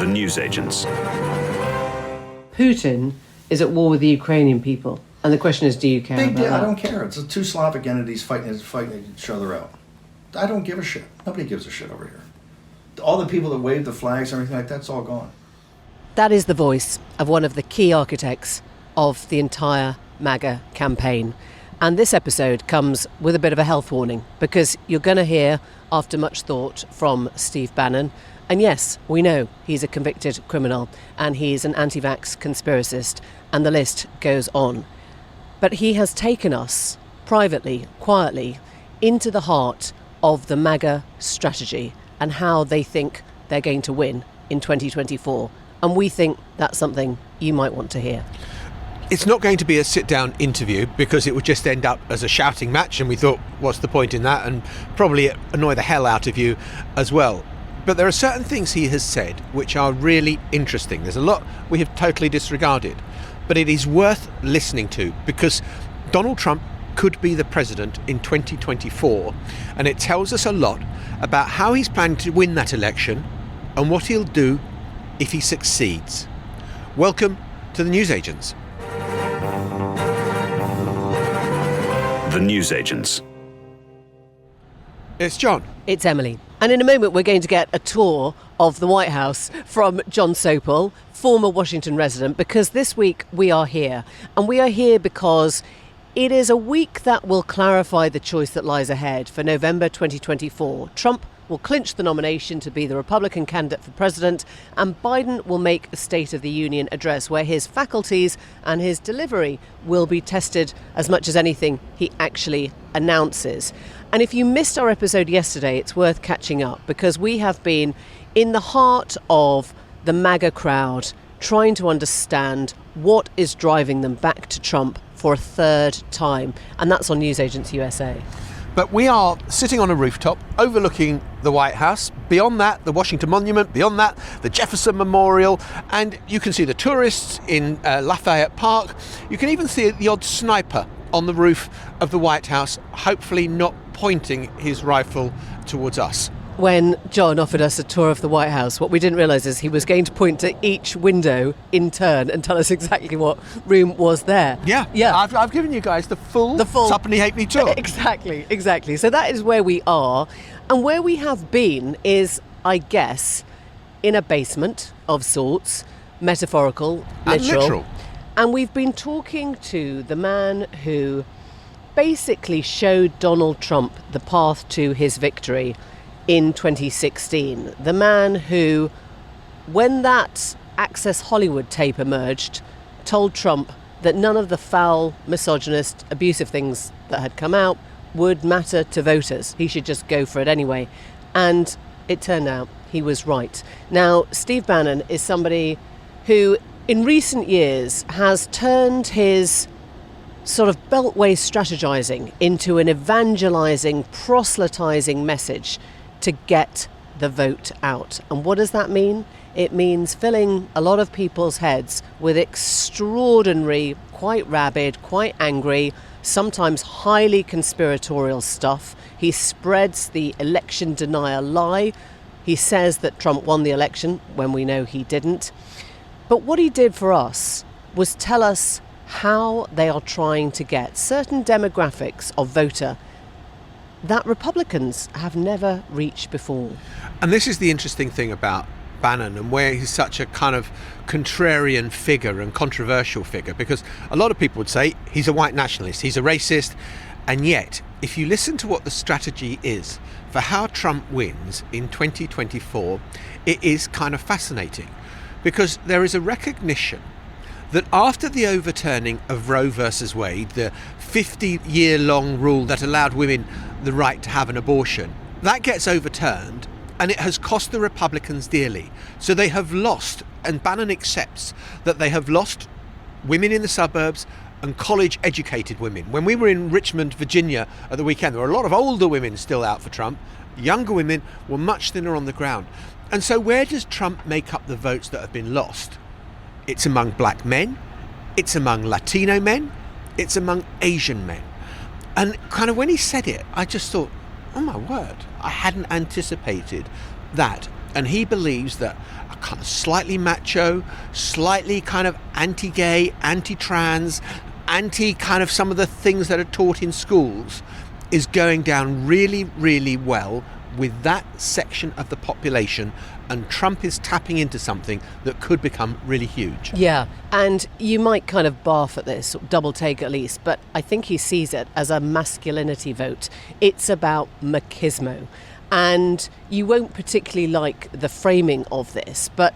The newsagents. Putin is at war with the Ukrainian people. And the question is, do you care about that? I don't care. It's two Slavic entities fighting each other out. I don't give a shit. Nobody gives a shit over here. All the people that wave the flags and everything like that's all gone. That is the voice of one of the key architects of the entire MAGA campaign. And this episode comes with a bit of a health warning, because you're going to hear, after much thought, from Steve Bannon. And yes, we know he's a convicted criminal and he's an anti-vax conspiracist, and the list goes on. But he has taken us privately, quietly, into the heart of the MAGA strategy and how they think they're going to win in 2024. And we think that's something you might want to hear. It's not going to be a sit-down interview, because it would just end up as a shouting match, and we thought, what's the point in that? And probably annoy the hell out of you as well. But there are certain things he has said which are really interesting. There's a lot we have totally disregarded, but it is worth listening to, because Donald Trump could be the president in 2024, and it tells us a lot about how he's planning to win that election and what he'll do if he succeeds. Welcome to the newsagents. The newsagents. It's John. It's Emily. And in a moment, we're going to get a tour of the White House from John Sopel, former Washington resident, because this week we are here. And we are here because it is a week that will clarify the choice that lies ahead for November 2024. Trump will clinch the nomination to be the Republican candidate for president, and Biden will make a State of the Union address where his faculties and his delivery will be tested as much as anything he actually announces. And if you missed our episode yesterday, it's worth catching up, because we have been in the heart of the MAGA crowd trying to understand what is driving them back to Trump for a third time. And that's on Newsagents USA. But we are sitting on a rooftop overlooking the White House. Beyond that, the Washington Monument. Beyond that, the Jefferson Memorial. And you can see the tourists in Lafayette Park. You can even see the odd sniper on the roof of the White House, hopefully not pointing his rifle towards us. When John offered us a tour of the White House, what we didn't realise is he was going to point to each window in turn and tell us exactly what room was there. Yeah. I've given you guys the full Tuppenny Halfpenny tour. Exactly. So that is where we are. And where we have been is, I guess, in a basement of sorts, metaphorical, literal. And we've been talking to the man who basically showed Donald Trump the path to his victory in 2016. The man who, when that Access Hollywood tape emerged, told Trump that none of the foul, misogynist, abusive things that had come out would matter to voters. He should just go for it anyway. And it turned out he was right. Now, Steve Bannon is somebody who, in recent years, has turned his sort of beltway strategizing into an evangelizing, proselytizing message to get the vote out. And what does that mean? It means filling a lot of people's heads with extraordinary, quite rabid, quite angry, sometimes highly conspiratorial stuff. He spreads the election denier lie. He says that Trump won the election when we know he didn't. But what he did for us was tell us how they are trying to get certain demographics of voter that Republicans have never reached before. And this is the interesting thing about Bannon, and where he's such a kind of contrarian figure and controversial figure, because a lot of people would say he's a white nationalist, he's a racist, and yet if you listen to what the strategy is for how Trump wins in 2024, it is kind of fascinating, because there is a recognition that after the overturning of Roe versus Wade, the 50-year-long rule that allowed women the right to have an abortion, that gets overturned, and it has cost the Republicans dearly. So they have lost, and Bannon accepts that they have lost women in the suburbs and college-educated women. When we were in Richmond, Virginia at the weekend, there were a lot of older women still out for Trump. Younger women were much thinner on the ground. And so where does Trump make up the votes that have been lost? It's among black men, it's among Latino men, it's among Asian men. And kind of when he said it, I just thought, oh my word, I hadn't anticipated that. And he believes that a kind of slightly macho, slightly kind of anti-gay, anti-trans, anti kind of some of the things that are taught in schools is going down really, really well with that section of the population, and Trump is tapping into something that could become really huge. Yeah, and you might kind of barf at this, double take at least, but I think he sees it as a masculinity vote. It's about machismo. And you won't particularly like the framing of this, but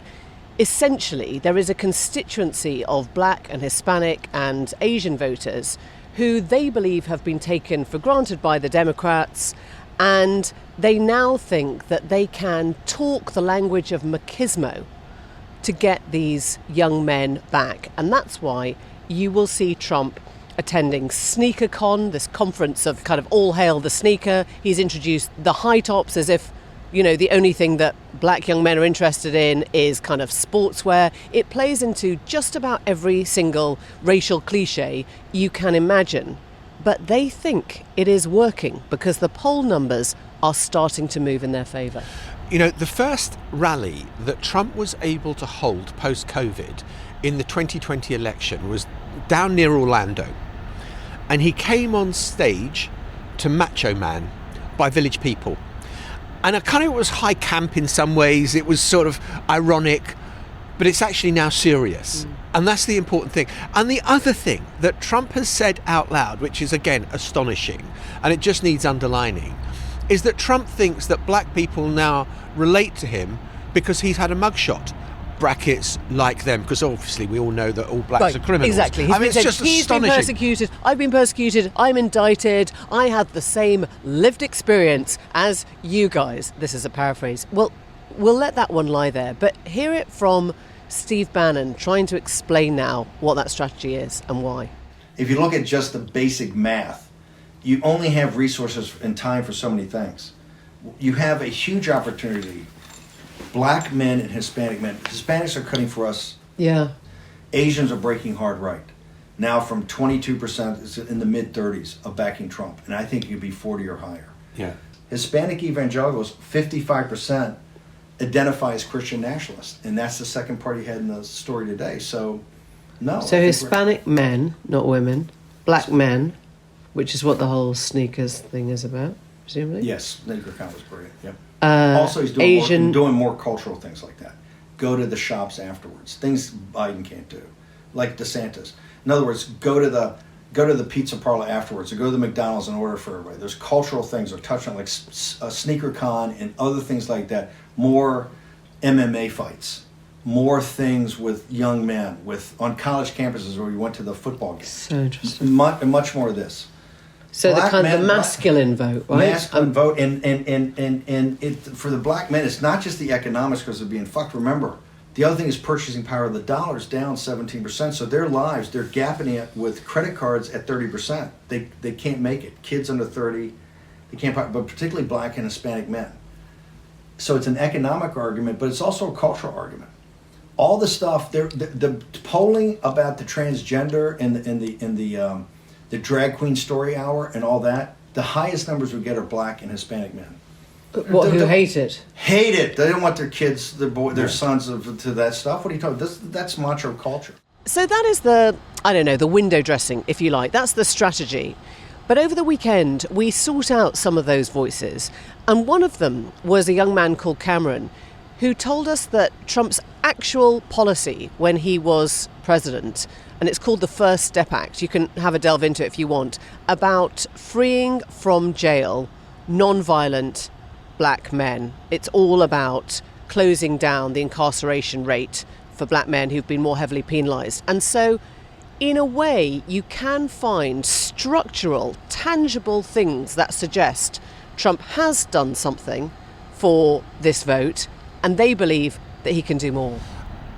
essentially there is a constituency of black and Hispanic and Asian voters who they believe have been taken for granted by the Democrats, and they now think that they can talk the language of machismo to get these young men back. And that's why you will see Trump attending SneakerCon, this conference of kind of all hail the sneaker. He's introduced the high tops as if, you know, the only thing that black young men are interested in is kind of sportswear. It plays into just about every single racial cliche you can imagine. But they think it is working because the poll numbers are starting to move in their favour. You know, the first rally that Trump was able to hold post-COVID in the 2020 election was down near Orlando. And he came on stage to Macho Man by Village People. And it kind of was high camp in some ways. It was sort of ironic, but it's actually now serious. And that's the important thing. And the other thing that Trump has said out loud, which is, again, astonishing, and it just needs underlining, is that Trump thinks that black people now relate to him because he's had a mugshot. Brackets like them, because obviously we all know that all blacks are criminals. Exactly. I mean, it's just he's astonishing. Been persecuted, I've been persecuted, I'm indicted, I had the same lived experience as you guys. This is a paraphrase. Well, we'll let that one lie there, but hear it from Steve Bannon trying to explain now what that strategy is and why. If you look at just the basic math, you only have resources and time for so many things. You have a huge opportunity. Black men and Hispanic men. Hispanics are cutting for us. Yeah. Asians are breaking hard right. Now from 22%, it's in the mid-30s of backing Trump. And I think it could be 40 or higher. Yeah. Hispanic evangelicals, 55% identify as Christian nationalists. And that's the second part he had in the story today. So, no. So Hispanic men, not women, black men, which is what the whole sneakers thing is about, presumably? Yes, Nikki Haley was brilliant. Yep. Also, he's doing more cultural things like that. Go to the shops afterwards. Things Biden can't do, like DeSantis. In other words, go to the pizza parlor afterwards, or go to the McDonald's and order for everybody. There's cultural things that touch on, like SneakerCon and other things like that. More MMA fights, more things with young men, on college campuses where we went to the football games. So interesting. Much more of this. So the kind of the masculine vote, right? Masculine vote, and it, for the black men, it's not just the economics because they're being fucked. Remember, the other thing is purchasing power. The dollar's down 17%, so their lives, they're gapping it with credit cards at 30%. They can't make it. Kids under 30, they can't, but particularly black and Hispanic men. So it's an economic argument, but it's also a cultural argument. All the stuff, the polling about the transgender and the drag queen story hour and all that, the highest numbers we get are black and Hispanic men. What, who hate it? Hate it. They don't want their kids, their sons to that stuff. What are you talking about? That's macho culture. So that is the window dressing, if you like. That's the strategy. But over the weekend, we sought out some of those voices. And one of them was a young man called Cameron, who told us that Trump's actual policy when he was president, and it's called the First Step Act, you can have a delve into it if you want, about freeing from jail non-violent black men. It's all about closing down the incarceration rate for black men who've been more heavily penalised. And so, in a way, you can find structural, tangible things that suggest Trump has done something for this vote, and they believe that he can do more.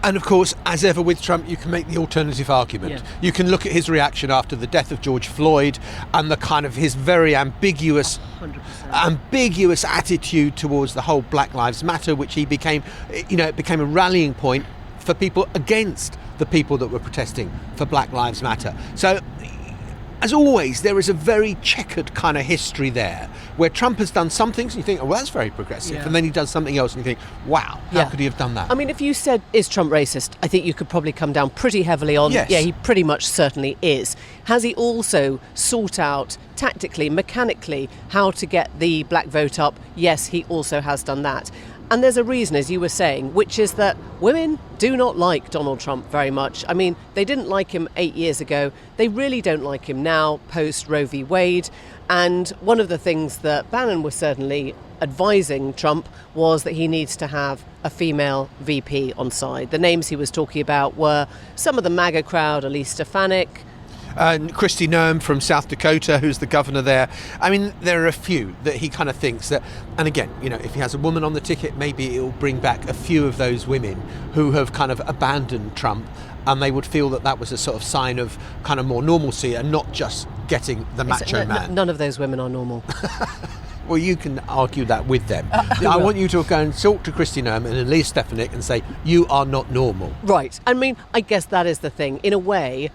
And of course, as ever with Trump, you can make the alternative argument. Yeah. You can look at his reaction after the death of George Floyd and the kind of his very ambiguous attitude towards the whole Black Lives Matter, which it became a rallying point for people against the people that were protesting for Black Lives Matter. So as always, there is a very checkered kind of history there, where Trump has done some things and you think, oh, well, that's very progressive. Yeah. And then he does something else and you think, wow, how could he have done that? I mean, if you said, is Trump racist? I think you could probably come down pretty heavily on, Yes. yeah, he pretty much certainly is. Has he also sought out tactically, mechanically, how to get the black vote up? Yes, he also has done that. And there's a reason, as you were saying, which is that women do not like Donald Trump very much. I mean, they didn't like him 8 years ago. They really don't like him now, post Roe v. Wade. And one of the things that Bannon was certainly advising Trump was that he needs to have a female VP on side. The names he was talking about were some of the MAGA crowd, Elise Stefanik, Kristi Noem from South Dakota, who's the governor there. I mean, there are a few that he kind of thinks that, and again, you know, if he has a woman on the ticket, maybe it'll bring back a few of those women who have kind of abandoned Trump, and they would feel that that was a sort of sign of kind of more normalcy and not just getting the macho man. None of those women are normal. Well, you can argue that with them. I want you to go and talk to Kristi Noem and Elise Stefanik and say, you are not normal. Right. I mean, I guess that is the thing. In a way,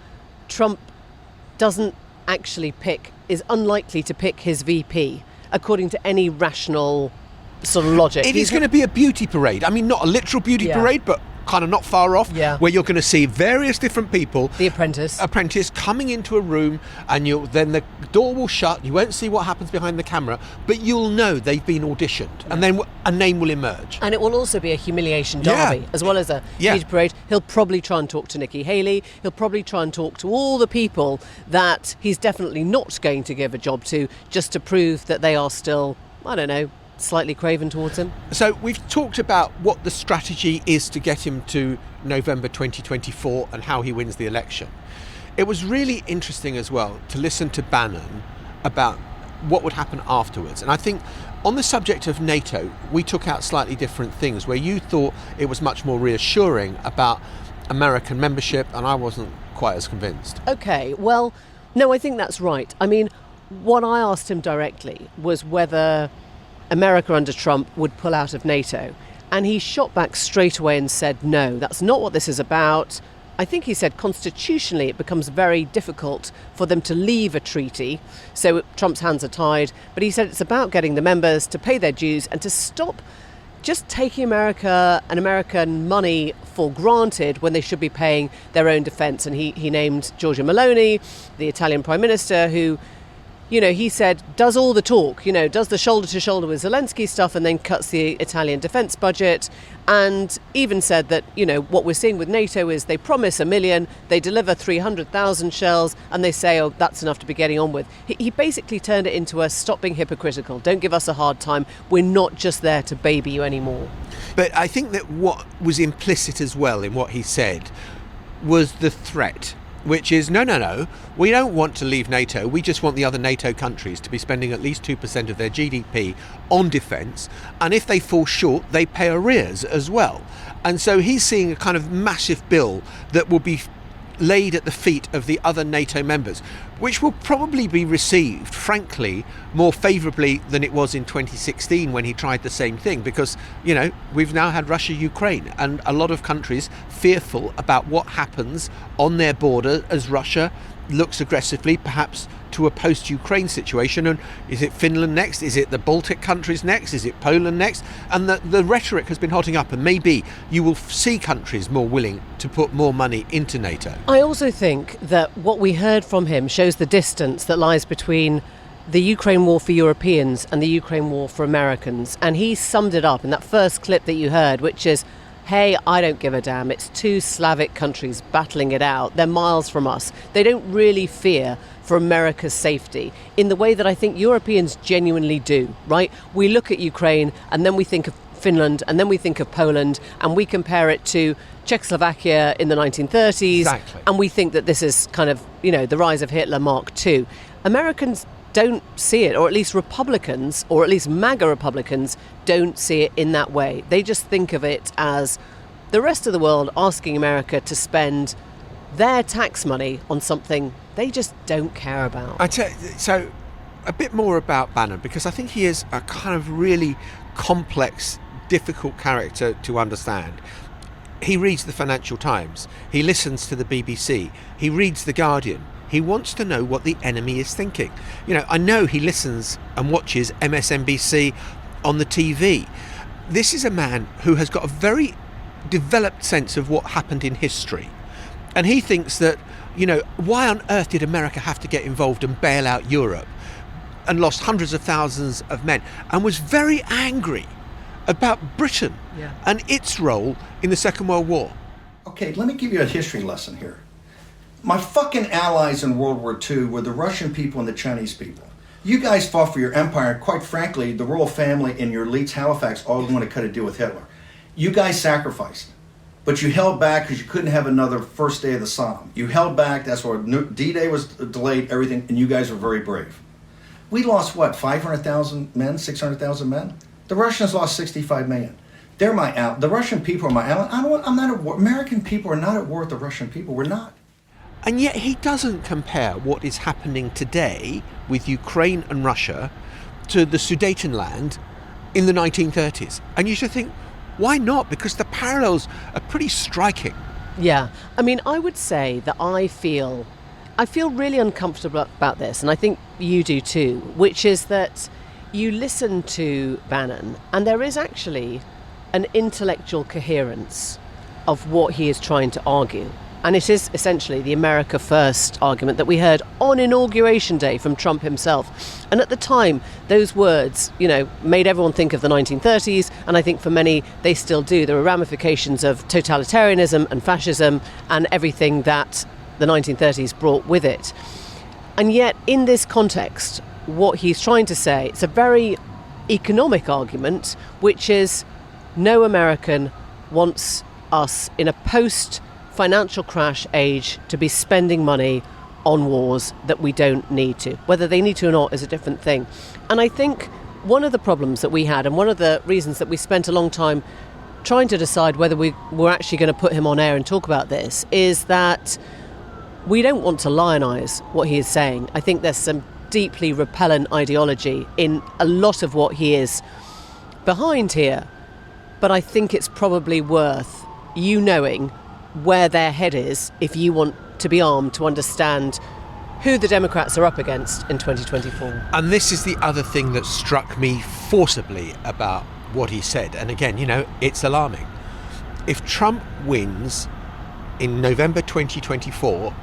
Trump doesn't actually is unlikely to pick his VP, according to any rational sort of logic. It is going to be a beauty parade. I mean, not a literal beauty parade, but kind of not far off, where you're going to see various different people. The apprentice coming into a room, and then the door will shut. You won't see what happens behind the camera, but you'll know they've been auditioned, and then a name will emerge. And it will also be a humiliation derby, as well as a beauty parade. He'll probably try and talk to Nikki Haley. He'll probably try and talk to all the people that he's definitely not going to give a job to, just to prove that they are still, I don't know, slightly craven towards him. So we've talked about what the strategy is to get him to November 2024 and how he wins the election. It was really interesting as well to listen to Bannon about what would happen afterwards. And I think on the subject of NATO, we took out slightly different things, where you thought it was much more reassuring about American membership, and I wasn't quite as convinced. Okay, well, no, I think that's right. I mean, what I asked him directly was whether America under Trump would pull out of NATO. And he shot back straight away and said, no, that's not what this is about. I think he said constitutionally it becomes very difficult for them to leave a treaty. So Trump's hands are tied. But he said it's about getting the members to pay their dues and to stop just taking America and American money for granted when they should be paying their own defence. And he named Giorgia Meloni, the Italian Prime Minister, who, you know, he said does all the talk, you know, does the shoulder-to-shoulder with Zelensky stuff and then cuts the Italian defence budget, and even said that, you know, what we're seeing with NATO is they promise 1 million, they deliver 300,000 shells, and they say, oh, that's enough to be getting on with. He basically turned it into a stop being hypocritical, don't give us a hard time, we're not just there to baby you anymore. But I think that what was implicit as well in what he said was the threat, which is, no, we don't want to leave NATO. We just want the other NATO countries to be spending at least 2% of their GDP on defence. And if they fall short, they pay arrears as well. And so he's seeing a kind of massive bill that will be laid at the feet of the other NATO members, which will probably be received, frankly, more favourably than it was in 2016 when he tried the same thing, because, you know, we've now had Russia-Ukraine, and a lot of countries fearful about what happens on their border as Russia looks aggressively, perhaps to a post-Ukraine situation. And is it Finland next? Is it the Baltic countries next? Is it Poland next? And the rhetoric has been hotting up, and maybe you will see countries more willing to put more money into NATO. I also think that what we heard from him shows the distance that lies between the Ukraine war for Europeans and the Ukraine war for Americans. And he summed it up in that first clip that you heard, which is, hey, I don't give a damn. It's two Slavic countries battling it out. They're miles from us. They don't really fear for America's safety in the way that I think Europeans genuinely do, right? We look at Ukraine and then we think of Finland and then we think of Poland and we compare it to Czechoslovakia in the 1930s. Exactly. And we think that this is kind of, you know, the rise of Hitler Mark II. Americans don't see it, or at least Republicans, or at least MAGA Republicans, don't see it in that way. They just think of it as the rest of the world asking America to spend their tax money on something they just don't care about. So a bit more about Bannon, because I think he is a kind of really complex, difficult character to understand. He reads the Financial Times, he listens to the BBC, he reads The Guardian, He wants to know what the enemy is thinking. You know, I know he listens and watches MSNBC on the TV. This is a man who has got a very developed sense of what happened in history. And he thinks that, you know, why on earth did America have to get involved and bail out Europe and lost hundreds of thousands of men, and was very angry about Britain and its role in the Second World War. Okay, let me give you a history lesson here. My fucking allies in World War II were the Russian people and the Chinese people. You guys fought for your empire, and quite frankly, the royal family and your elites, Halifax, all want to cut a deal with Hitler. You guys sacrificed, but you held back because you couldn't have another first day of the Somme. You held back, that's why D-Day was delayed, everything, and you guys were very brave. We lost, what, 500,000 men, 600,000 men? The Russians lost 65 million. They're my out. The Russian people are my ally. I'm not at war. American people are not at war with the Russian people. We're not. And yet he doesn't compare what is happening today with Ukraine and Russia to the Sudetenland in the 1930s. And you should think, why not? Because the parallels are pretty striking. Yeah. I mean, I would say that I feel really uncomfortable about this, and I think you do too, which is that you listen to Bannon and there is actually an intellectual coherence of what he is trying to argue. And it is essentially the America First argument that we heard on Inauguration Day from Trump himself. And at the time, those words, you know, made everyone think of the 1930s, and I think for many, they still do. There are ramifications of totalitarianism and fascism and everything that the 1930s brought with it. And yet, in this context, what he's trying to say, it's a very economic argument, which is no American wants us in a post-financial crash age to be spending money on wars that we don't need to. Whether they need to or not is a different thing. And I think one of the problems that we had, and one of the reasons that we spent a long time trying to decide whether we were actually going to put him on air and talk about this, is that we don't want to lionize what he is saying. I think there's some deeply repellent ideology in a lot of what he is behind here. But I think it's probably worth you knowing where their head is if you want to be armed to understand who the Democrats are up against in 2024. And this is the other thing that struck me forcibly about what he said. And again, you know, it's alarming. If Trump wins in November 2024,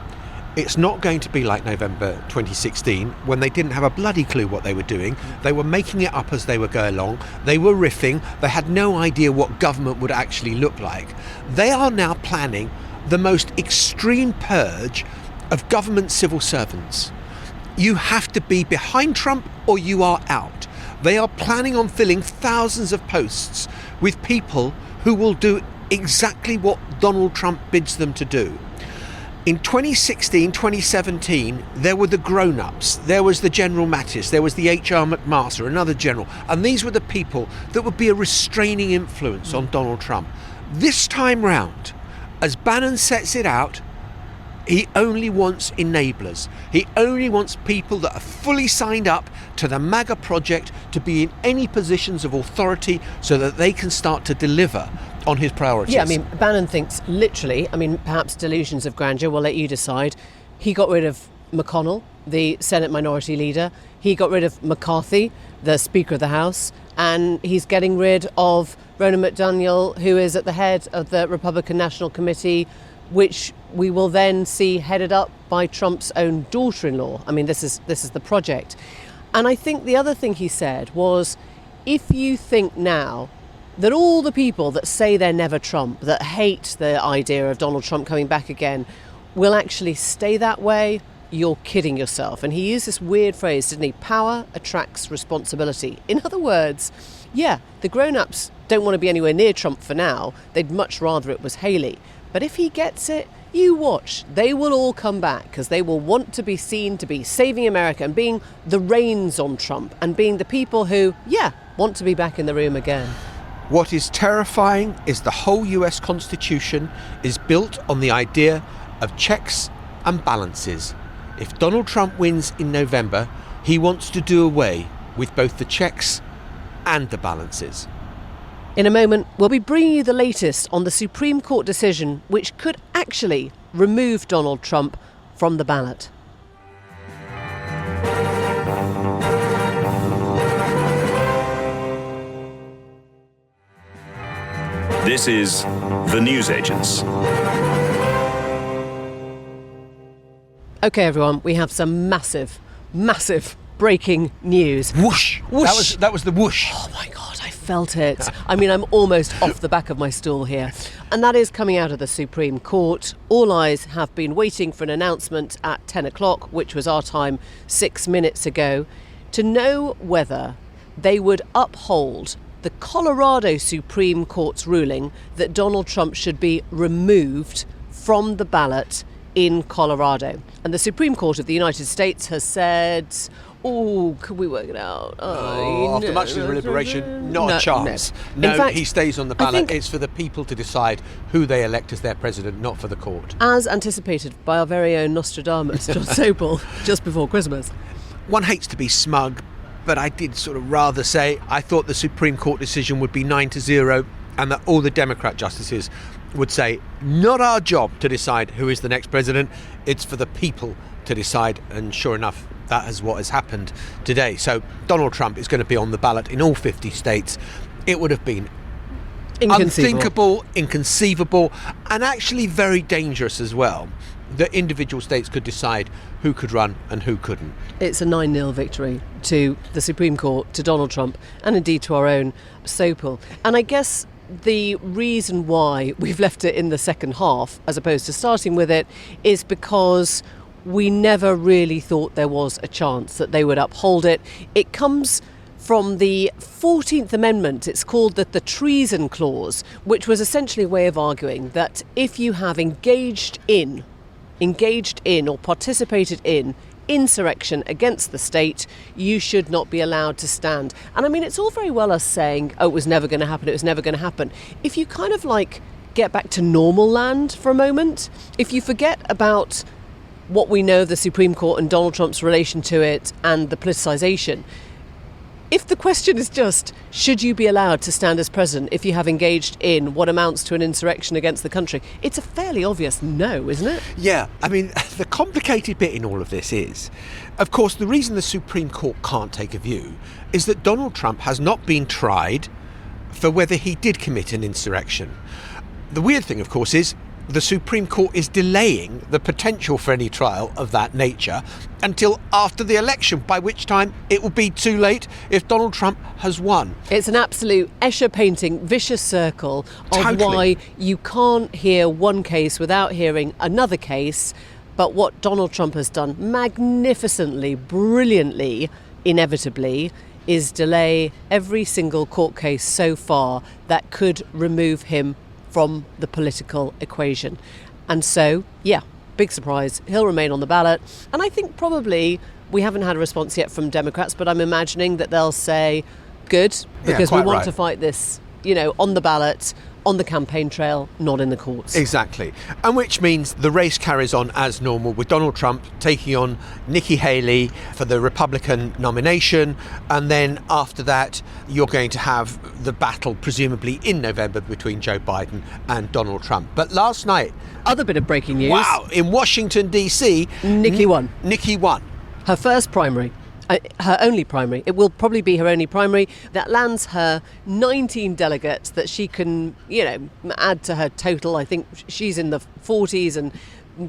it's not going to be like November 2016 when they didn't have a bloody clue what they were doing. They were making it up as they were going along. They were riffing. They had no idea what government would actually look like. They are now planning the most extreme purge of government civil servants. You have to be behind Trump or you are out. They are planning on filling thousands of posts with people who will do exactly what Donald Trump bids them to do. In 2016, 2017, there were the grown-ups. There was the General Mattis. There was the H.R. McMaster, another general. And these were the people that would be a restraining influence on Donald Trump. This time round, as Bannon sets it out, he only wants enablers. He only wants people that are fully signed up to the MAGA project to be in any positions of authority so that they can start to deliver on his priorities. Yeah, I mean, Bannon thinks literally, I mean, perhaps delusions of grandeur, we'll let you decide. He got rid of McConnell, the Senate Minority Leader. He got rid of McCarthy, the Speaker of the House. And he's getting rid of Ronna McDaniel, who is at the head of the Republican National Committee, which we will then see headed up by Trump's own daughter-in-law. I mean, this is the project. And I think the other thing he said was, if you think now that all the people that say they're never Trump, that hate the idea of Donald Trump coming back again, will actually stay that way, you're kidding yourself. And he used this weird phrase, didn't he? Power attracts responsibility. In other words, yeah, the grown-ups don't want to be anywhere near Trump for now. They'd much rather it was Haley. But if he gets it, you watch. They will all come back because they will want to be seen to be saving America and being the reins on Trump and being the people who, yeah, want to be back in the room again. What is terrifying is the whole US Constitution is built on the idea of checks and balances. If Donald Trump wins in November, he wants to do away with both the checks and the balances. In a moment, we'll be bringing you the latest on the Supreme Court decision which could actually remove Donald Trump from the ballot. This is The Newsagents. Okay, everyone, we have some massive breaking news. Whoosh! Whoosh! That was the whoosh. Oh my God, I felt it. I mean, I'm almost off the back of my stool here. And that is coming out of the Supreme Court. All eyes have been waiting for an announcement at 10 o'clock, which was our time 6 minutes ago, to know whether they would uphold the Colorado Supreme Court's ruling that Donald Trump should be removed from the ballot in Colorado. And the Supreme Court of the United States has said, could we work it out? After much deliberation, not a chance. No, In fact, he stays on the ballot. It's for the people to decide who they elect as their president, not for the court. As anticipated by our very own Nostradamus, John Sobel, just before Christmas. One hates to be smug, but I did sort of rather say I thought the Supreme Court decision would be 9-0 and that all the Democrat justices would say, not our job to decide who is the next president, it's for the people to decide. And sure enough, that is what has happened today. So Donald Trump is going to be on the ballot in all 50 states. It would have been unthinkable, inconceivable, and actually very dangerous as well, that individual states could decide who could run and who couldn't. It's a 9-0 victory to the Supreme Court, to Donald Trump, and indeed to our own Sopel. And I guess the reason why we've left it in the second half, as opposed to starting with it, is because we never really thought there was a chance that they would uphold it. It comes from the 14th Amendment. It's called the Treason Clause, which was essentially a way of arguing that if you have engaged in or participated in insurrection against the state, you should not be allowed to stand. And I mean, it's all very well us saying, it was never going to happen, it was never going to happen. If you kind of get back to normal land for a moment, if you forget about what we know of the Supreme Court and Donald Trump's relation to it and the politicisation, if the question is just, should you be allowed to stand as president if you have engaged in what amounts to an insurrection against the country, it's a fairly obvious no, isn't it? Yeah, I mean, the complicated bit in all of this is, of course, the reason the Supreme Court can't take a view is that Donald Trump has not been tried for whether he did commit an insurrection. The weird thing, of course, is the Supreme Court is delaying the potential for any trial of that nature until after the election, by which time it will be too late if Donald Trump has won. It's an absolute Escher-painting vicious circle of why you can't hear one case without hearing another case. But what Donald Trump has done magnificently, brilliantly, inevitably, is delay every single court case so far that could remove him from the political equation. And so, big surprise, he'll remain on the ballot. And I think probably we haven't had a response yet from Democrats, but I'm imagining that they'll say, good, because we want to fight this, on the ballot, on the campaign trail, not in the courts. Exactly. And which means the race carries on as normal, with Donald Trump taking on Nikki Haley for the Republican nomination. And then after that, you're going to have the battle, presumably in November, between Joe Biden and Donald Trump. But last night... Other bit of breaking news. Wow! In Washington, D.C. Nikki won. Nikki won. Her first primary. Her only primary. It will probably be her only primary. That lands her 19 delegates that she can, add to her total. I think she's in the 40s and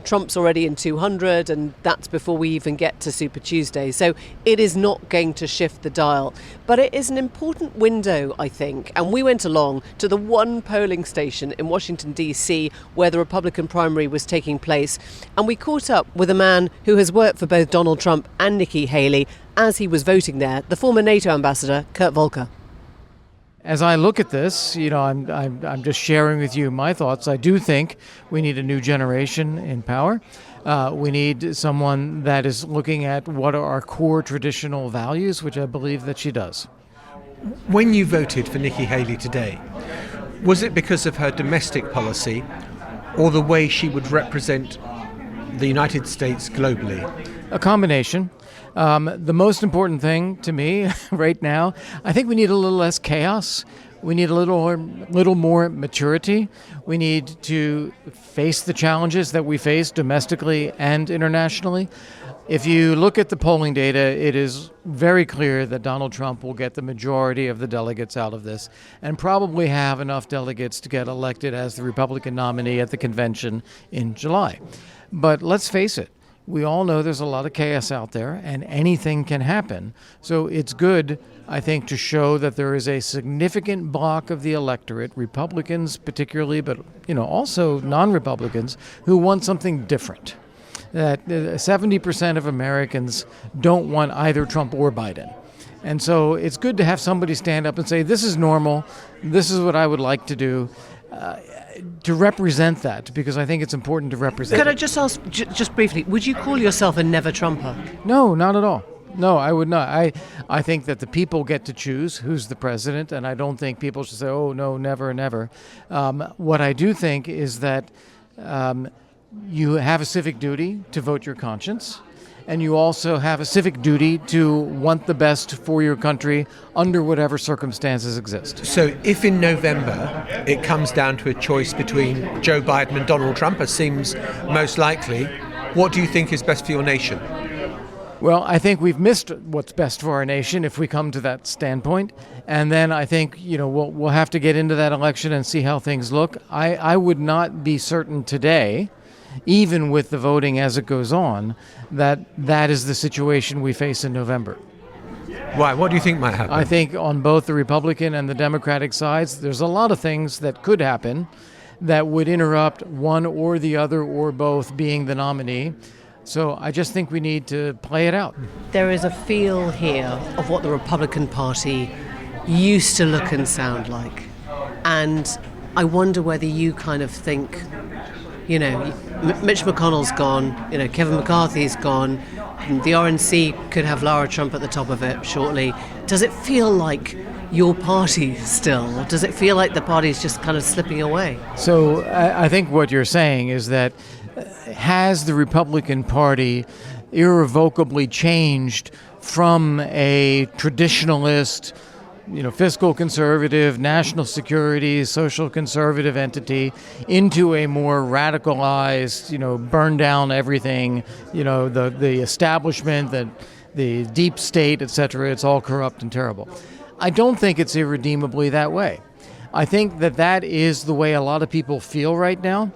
Trump's already in 200, and that's before we even get to Super Tuesday. So it is not going to shift the dial. But it is an important window, I think. And we went along to the one polling station in Washington, D.C., where the Republican primary was taking place. And we caught up with a man who has worked for both Donald Trump and Nikki Haley as he was voting there, the former NATO ambassador, Kurt Vulker. As I look at this, I'm just sharing with you my thoughts. I do think we need a new generation in power. We need someone that is looking at what are our core traditional values, which I believe that she does. When you voted for Nikki Haley today, was it because of her domestic policy or the way she would represent the United States globally? A combination. The most important thing to me right now, I think we need a little less chaos. We need a little more maturity. We need to face the challenges that we face domestically and internationally. If you look at the polling data, it is very clear that Donald Trump will get the majority of the delegates out of this and probably have enough delegates to get elected as the Republican nominee at the convention in July. But let's face it, we all know there's a lot of chaos out there and anything can happen. So it's good, I think, to show that there is a significant block of the electorate, Republicans particularly, but also non-Republicans, who want something different. That 70% of Americans don't want either Trump or Biden. And so it's good to have somebody stand up and say, this is normal, this is what I would like to do, to represent that, because I think it's important to represent Could I just ask, just briefly, would you call yourself a never-Trumper? No, not at all. No, I would not. I think that the people get to choose who's the president, and I don't think people should say, oh, no, never, never. What I do think is that you have a civic duty to vote your conscience, and you also have a civic duty to want the best for your country under whatever circumstances exist. So if in November it comes down to a choice between Joe Biden and Donald Trump, as seems most likely, what do you think is best for your nation? Well, I think we've missed what's best for our nation if we come to that standpoint. And then I think, we'll have to get into that election and see how things look. I would not be certain today, even with the voting as it goes on, that is the situation we face in November. Why? What do you think might happen? I think on both the Republican and the Democratic sides, there's a lot of things that could happen that would interrupt one or the other or both being the nominee. So I just think we need to play it out. There is a feel here of what the Republican Party used to look and sound like. And I wonder whether you kind of think, Mitch McConnell's gone, Kevin McCarthy's gone, and the RNC could have Lara Trump at the top of it shortly. Does it feel like your party still? Or does it feel like the party's just kind of slipping away? So I think what you're saying is that has the Republican Party irrevocably changed from a traditionalist, fiscal conservative, national security, social conservative entity into a more radicalized, burn down everything, the establishment, the deep state, etc. It's all corrupt and terrible. I don't think it's irredeemably that way. I think that is the way a lot of people feel right now.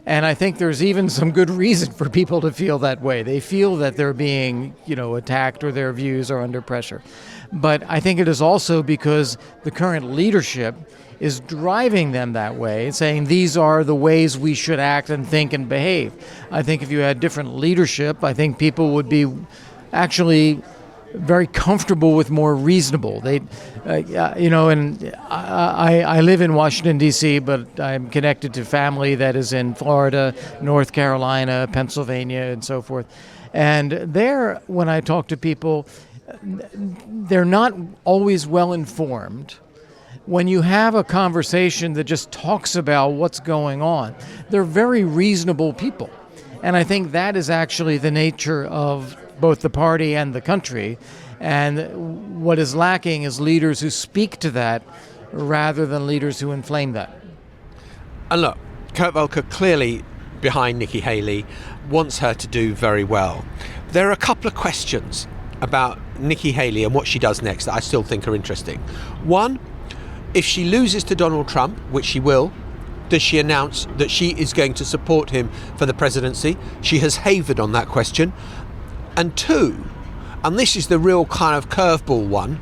And I think there's even some good reason for people to feel that way. They feel that they're being, attacked or their views are under pressure. But I think it is also because the current leadership is driving them that way, saying these are the ways we should act and think and behave. I think if you had different leadership, I think people would be actually very comfortable with more reasonable. They, and I live in Washington, D.C., but I'm connected to family that is in Florida, North Carolina, Pennsylvania, and so forth. And there, when I talk to people, they're not always well informed. When you have a conversation that just talks about what's going on, they're very reasonable people. And I think that is actually the nature of both the party and the country. And what is lacking is leaders who speak to that rather than leaders who inflame that. And look, Kurt Vulker clearly behind Nikki Haley, wants her to do very well. There are a couple of questions about Nikki Haley and what she does next that I still think are interesting. One, if she loses to Donald Trump, which she will, does she announce that she is going to support him for the presidency? She has havered on that question. And two, and this is the real kind of curveball one,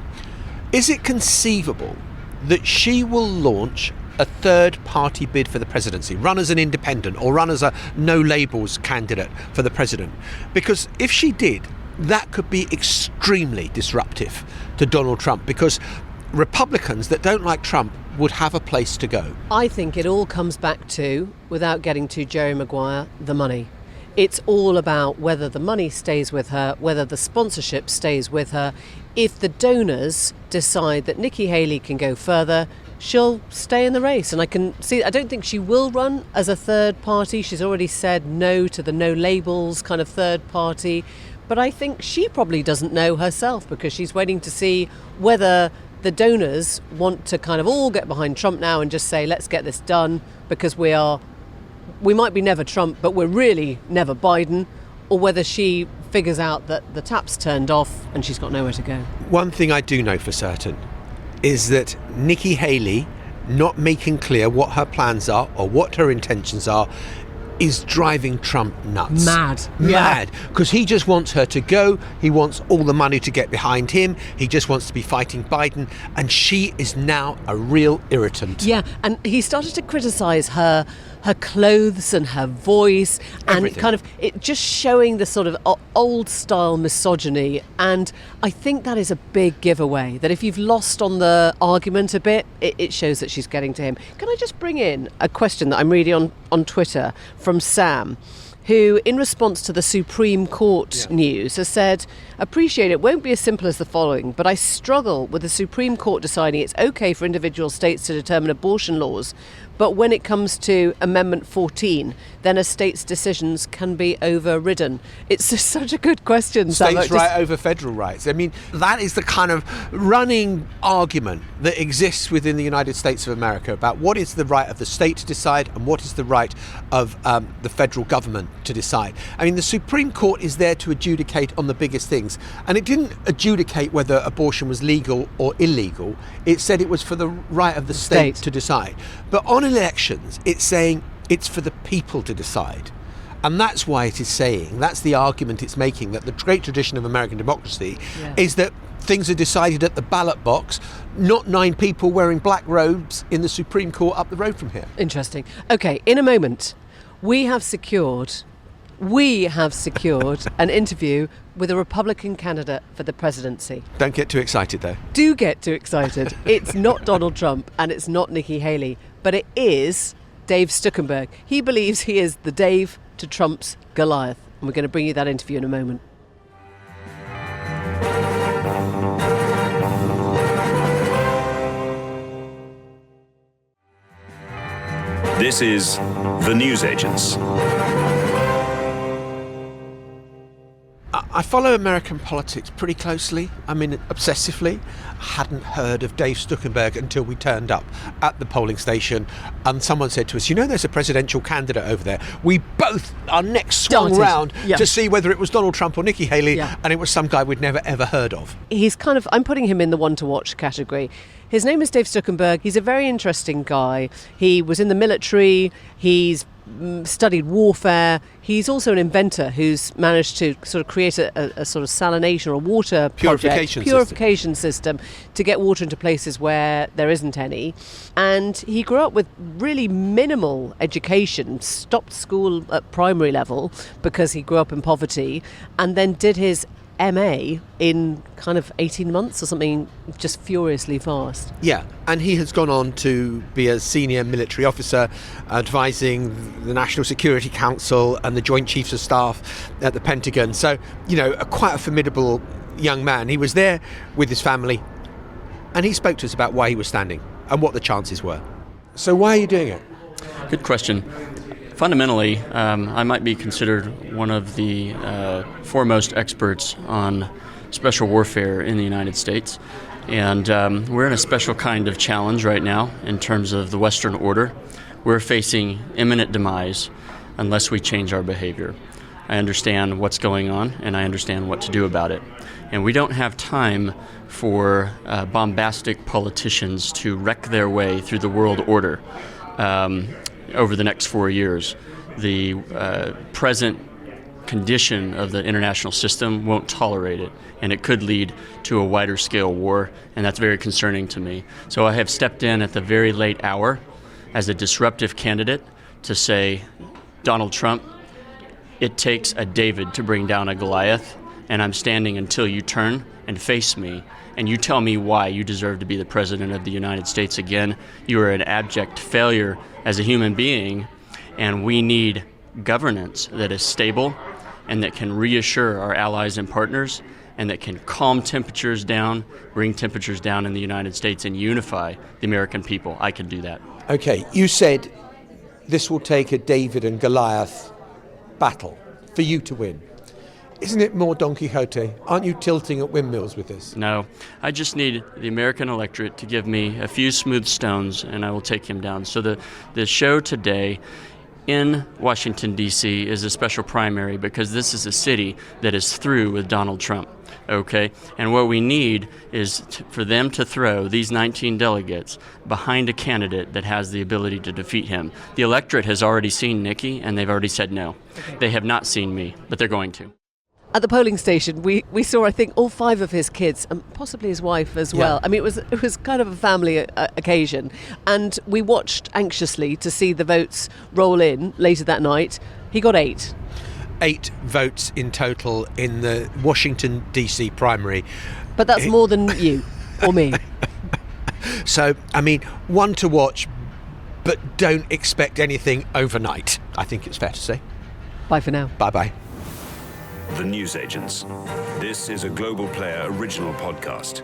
is it conceivable that she will launch a third-party bid for the presidency, run as an independent or run as a no-labels candidate for the president? Because if she did, that could be extremely disruptive to Donald Trump, because Republicans that don't like Trump would have a place to go. I think it all comes back to, without getting too Jerry Maguire, the money. It's all about whether the money stays with her, whether the sponsorship stays with her. If the donors decide that Nikki Haley can go further, she'll stay in the race. And I don't think she will run as a third party. She's already said no to the no labels kind of third party. But I think she probably doesn't know herself, because she's waiting to see whether the donors want to kind of all get behind Trump now and just say, let's get this done, because we might be never Trump, but we're really never Biden, or whether she figures out that the tap's turned off and she's got nowhere to go. One thing I do know for certain is that Nikki Haley not making clear what her plans are or what her intentions are is driving Trump nuts. Mad. Because he just wants her to go. He wants all the money to get behind him. He just wants to be fighting Biden. And she is now a real irritant. Yeah, and he started to criticise her clothes and her voice and Everything. kind of it just showing the sort of old style misogyny. And I think that is a big giveaway, that if you've lost on the argument a bit, it shows that she's getting to him. Can I just bring in a question that I'm reading on Twitter from Sam, who, in response to the Supreme Court news, has said, appreciate it won't be as simple as the following, but I struggle with the Supreme Court deciding it's okay for individual states to determine abortion laws, but when it comes to Amendment 14, then a state's decisions can be overridden. It's just such a good question, Sam. States' right over federal rights. I mean, that is the kind of running argument that exists within the United States of America about what is the right of the state to decide and what is the right of the federal government to decide. I mean, the Supreme Court is there to adjudicate on the biggest things, and it didn't adjudicate whether abortion was legal or illegal. It said it was for the right of the state to decide. But on elections, it's saying it's for the people to decide. And that's why it is saying, that's the argument it's making, that the great tradition of American democracy is that things are decided at the ballot box, not 9 people wearing black robes in the Supreme Court up the road from here. Interesting. Okay, in a moment, we have secured an interview with a Republican candidate for the presidency. Don't get too excited, though. Do get too excited. It's not Donald Trump and it's not Nikki Haley, but it is Dave Stuckenberg. He believes he is the Dave to Trump's Goliath. And we're going to bring you that interview in a moment. This is The News Agents. I follow American politics pretty closely. I mean, obsessively. I hadn't heard of Dave Stuckenberg until we turned up at the polling station and someone said to us, you know, there's a presidential candidate over there. We both, our necks swung round to see whether it was Donald Trump or Nikki Haley, and it was some guy we'd never ever heard of. He's kind of, I'm putting him in the one to watch category. His name is Dave Stuckenberg. He's a very interesting guy. He was in the military. He's studied warfare. He's also an inventor who's managed to sort of create a sort of salination or water purification system to get water into places where there isn't any. And he grew up with really minimal education, stopped school at primary level because he grew up in poverty, and then did his MA in kind of 18 months or something, just furiously fast. Yeah, and he has gone on to be a senior military officer advising the National Security Council and the Joint Chiefs of Staff at the Pentagon. So, you know, quite a formidable young man. He was there with his family and he spoke to us about why he was standing and what the chances were. So why are you doing it? Good question. Fundamentally, I might be considered one of the foremost experts on special warfare in the United States. And we're in a special kind of challenge right now in terms of the Western order. We're facing imminent demise unless we change our behavior. I understand what's going on, and I understand what to do about it. And we don't have time for bombastic politicians to wreck their way through the world order. Over the next 4 years. The present condition of the international system won't tolerate it, and it could lead to a wider scale war, and that's very concerning to me. So I have stepped in at the very late hour as a disruptive candidate to say, Donald Trump, it takes a David to bring down a Goliath, and I'm standing until you turn and face me, and you tell me why you deserve to be the president of the United States again. You are an abject failure as a human being, and we need governance that is stable and that can reassure our allies and partners and that can calm temperatures down, bring temperatures down in the United States and unify the American people. I can do that. Okay, you said this will take a David and Goliath battle for you to win. Isn't it more Don Quixote? Aren't you tilting at windmills with this? No, I just need the American electorate to give me a few smooth stones and I will take him down. So the show today in Washington, D.C. is a special primary because this is a city that is through with Donald Trump. Okay, and what we need is for them to throw these 19 delegates behind a candidate that has the ability to defeat him. The electorate has already seen Nikki, and they've already said no. Okay. They have not seen me, but they're going to. At the polling station, we saw, I think, all 5 of his kids, and possibly his wife as well. I mean, it was kind of a family occasion. And we watched anxiously to see the votes roll in later that night. He got 8. 8 votes in total in the Washington, D.C. primary. But that's more than you or me. So, I mean, one to watch, but don't expect anything overnight, I think it's fair to say. Bye for now. Bye-bye. The Newsagents. This is a Global Player original podcast.